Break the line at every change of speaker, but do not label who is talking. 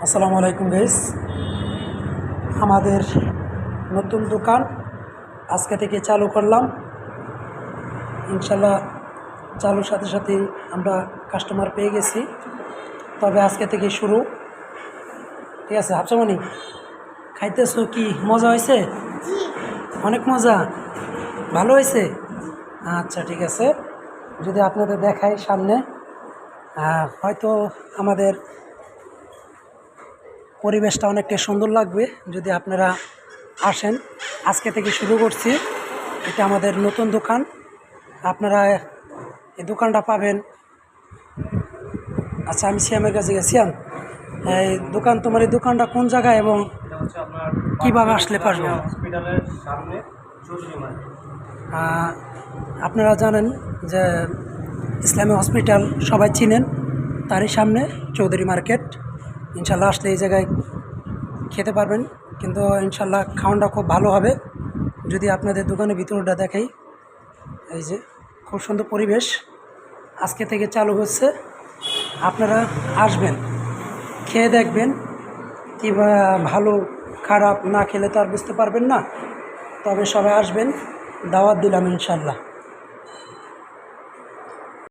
আসসালামু আলাইকুম গাইস। আমাদের নতুন দোকান আজকে থেকে চালু করলাম। ইনশাল্লাহ চালুর সাথে সাথেই আমরা কাস্টমার পেয়ে গেছি। তবে আজকে থেকে শুরু। ঠিক আছে হাফসামণি, খাইতেছো কি? মজা হয়েছে? অনেক মজা, ভালো হয়েছে। আচ্ছা ঠিক আছে, যদি আপনাদের দেখাই সামনে, হয়তো আমাদের পরিবেশটা অনেকটা সুন্দর লাগবে যদি আপনারা আসেন। আজকে থেকে শুরু করছি, এটা আমাদের নতুন দোকান। আপনারা এই দোকানটা পাবেন। আচ্ছা, আমি সিয়ামের কাছে গেছিলাম। এই দোকান, তোমার এই দোকানটা কোন জায়গায় এবং কীভাবে আসলে পারবো? আপনারা জানেন যে ইসলামী হসপিটাল সবাই চিনেন, তারই সামনে চৌধুরী মার্কেট। ইনশাল্লাহ আসলে এই জায়গায় খেতে পারবেন, কিন্তু ইনশাল্লাহ খাওয়ানটা খুব ভালো হবে। যদি আপনাদের দোকানের ভিতরটা দেখাই, এই যে খুব সুন্দর পরিবেশ আজকে থেকে চালু হচ্ছে। আপনারা আসবেন, খেয়ে দেখবেন, কিংবা ভালো খারাপ না খেলে তো আর বুঝতে পারবেন না। তবে সবাই আসবেন, দাওয়াত দিলাম ইনশাল্লাহ।